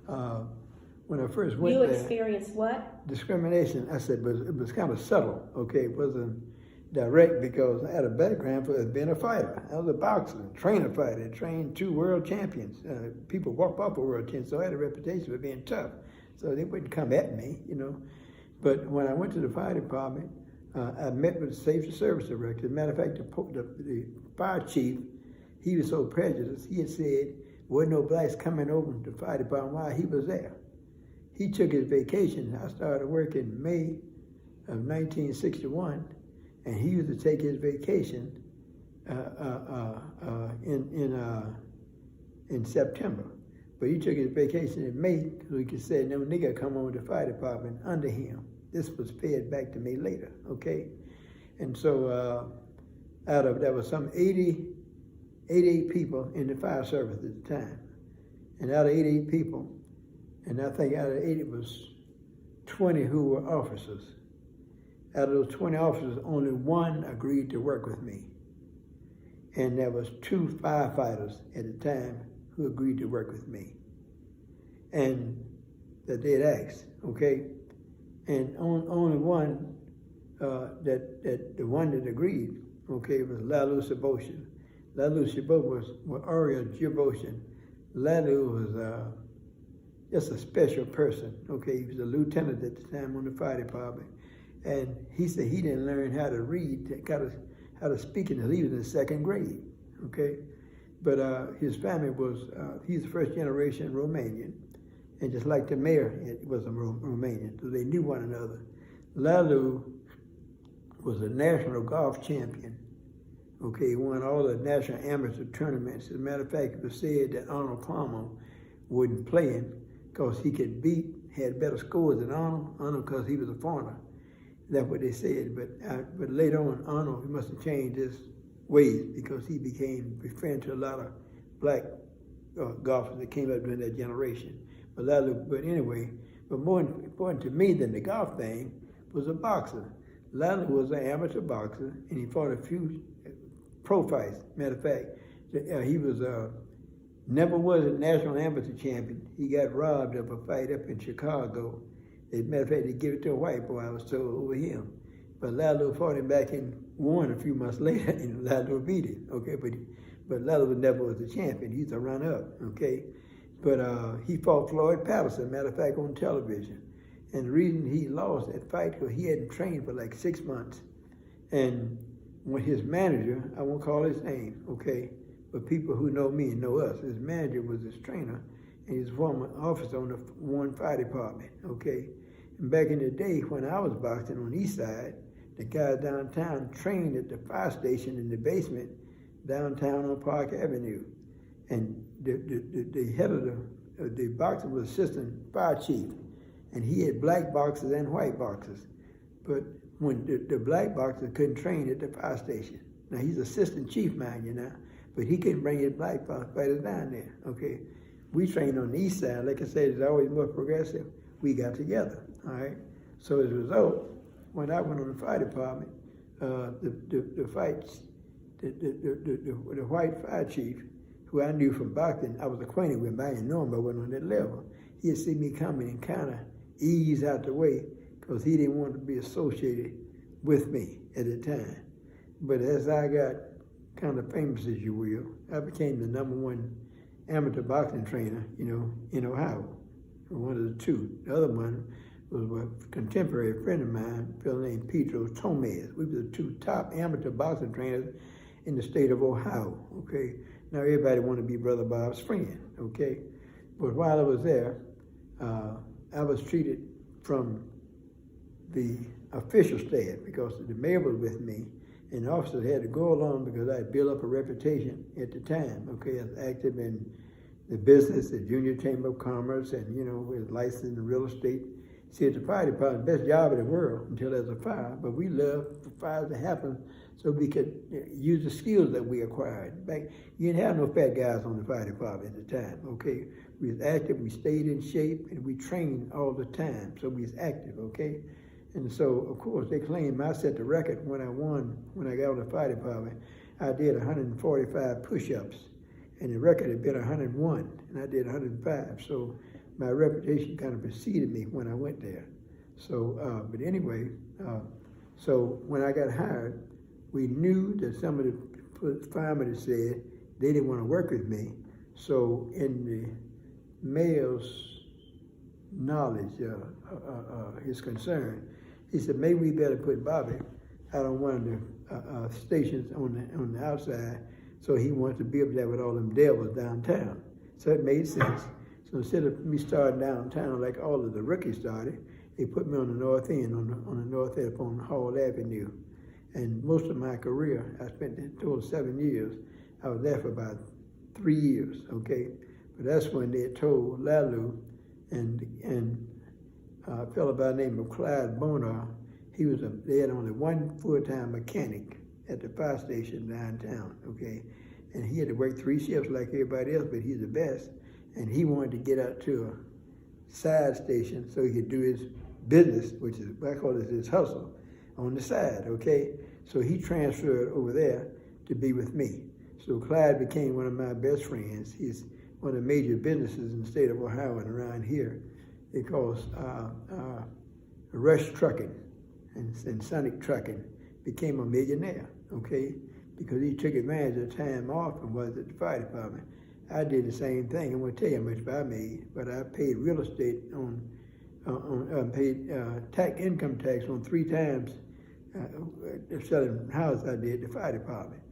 when I first went You there. experienced what? Discrimination, I said, but it was kind of subtle, okay? It wasn't direct because I had a background for being a fighter. I was a boxer, trainer fighter, trained 2 world champions. People walked off a world champion, so I had a reputation for being tough. So they wouldn't come at me, you know. But when I went to the fire department, I met with the safety service director. As a matter of fact, the fire chief, he was so prejudiced, he had said, wasn't no blacks coming over to the fire department while he was there. He took his vacation. I started work in May of 1961, and he used to take his vacation in September. But he took his vacation in May so he could say, no nigga come on to the fire department under him. This was fed back to me later, okay? And so there was some 88 people in the fire service at the time. And out of 88 people, and I think out of 80 was 20 who were officers. Out of those 20 officers, only 1 agreed to work with me. And there was 2 firefighters at the time who agreed to work with me. And that they'd asked, okay? And only one, the one that agreed, okay, was Lalu Saboshan. Lalu Saboshan was Oriel Jiboshan. Lalu was just a special person, okay? He was a lieutenant at the time on the fire department. And he said he didn't learn how to read, how to speak until he was in the 2nd grade, okay? But his family was, he's first generation Romanian. And just like the mayor, it was a Romanian, so they knew one another. Lalu was a national golf champion. Okay, he won all the national amateur tournaments. As a matter of fact, it was said that Arnold Palmer wouldn't play him because he could had better scores than Arnold because he was a foreigner. That's what they said. But later on, Arnold, he must have changed his ways because he became befriended to a lot of black golfers that came up during that generation. But anyway, but more important to me than the golf thing was a boxer. Lalu was an amateur boxer, and he fought a few pro fights. Matter of fact, he was never was a national amateur champion. He got robbed of a fight up in Chicago. As a matter of fact, they gave it to a white boy, I was told, over him. But Lalu fought him back and won a few months later, and Lalu beat him, okay? But Lalu never was the champion. He's a runner-up, okay? But he fought Floyd Patterson, matter of fact, on television. And the reason he lost that fight was he hadn't trained for like 6 months. And when his manager, I won't call his name, okay? But people who know me and know us, his manager was his trainer, and he's a former officer on the 1 fire department, okay? And back in the day when I was boxing on the east side, the guys downtown trained at the fire station in the basement downtown on Park Avenue. And the head of the boxing was assistant fire chief, and he had black boxers and white boxers. But when the black boxer couldn't train at the fire station. Now he's assistant chief, mind you now, but he couldn't bring his black fighters down there, okay? We trained on the east side, like I said, it's always more progressive. We got together, all right? So as a result, when I went on the fire department, the white fire chief, who I knew from boxing, I was acquainted with him, I didn't know him, but I wasn't on that level. He'd see me coming and kind of ease out the way because he didn't want to be associated with me at the time. But as I got kind of famous, as you will, I became the #1 amateur boxing trainer, you know, in Ohio, one of the 2. The other one was a contemporary friend of mine, a fellow named Pedro Tomez. We were the 2 top amateur boxing trainers in the state of Ohio, okay? Now everybody wanted to be Brother Bob's friend, okay? But while I was there, I was treated from the official staff because the mayor was with me, and the officers had to go along because I had built up a reputation at the time, okay? I was active in the business, the Junior Chamber of Commerce, and, you know, was licensed in real estate. See, at the fire department, best job in the world until there's a fire, but we love for fires to happen so we could use the skills that we acquired. Back, you didn't have no fat guys on the fire department at the time, okay? We was active, we stayed in shape, and we trained all the time, so we was active, okay? And so, of course, they claim I set the record when I got on the fire department. I did 145 push-ups, and the record had been 101, and I did 105. So my reputation kind of preceded me when I went there. So, but anyway, so when I got hired, we knew that some of the firemen had said they didn't want to work with me. So in the mayor's knowledge, his concern, he said, maybe we better put Bobby out on one of the stations on the outside, so he wants to be up there with all them devils downtown. So it made sense. So instead of me starting downtown like all of the rookies started, they put me on the north end, on the north end on Hall Avenue. And most of my career, I spent a total of 7 years. I was there for about 3 years, okay? But that's when they had told Lalu and a fellow by the name of Clyde Bonar, they had only one full-time mechanic at the fire station downtown, okay? And he had to work 3 shifts like everybody else, but he's the best. And he wanted to get out to a side station so he could do his business, which is, I call it his hustle, on the side, okay? So he transferred over there to be with me. So Clyde became one of my best friends. He's one of the major businesses in the state of Ohio and around here. They call Rush Trucking and Sonic Trucking. Became a millionaire, okay? Because he took advantage of the time off and was at the fire department. I did the same thing. I won't tell you how much I made, but I paid real estate paid income tax on 3 times selling houses I did at the fire department.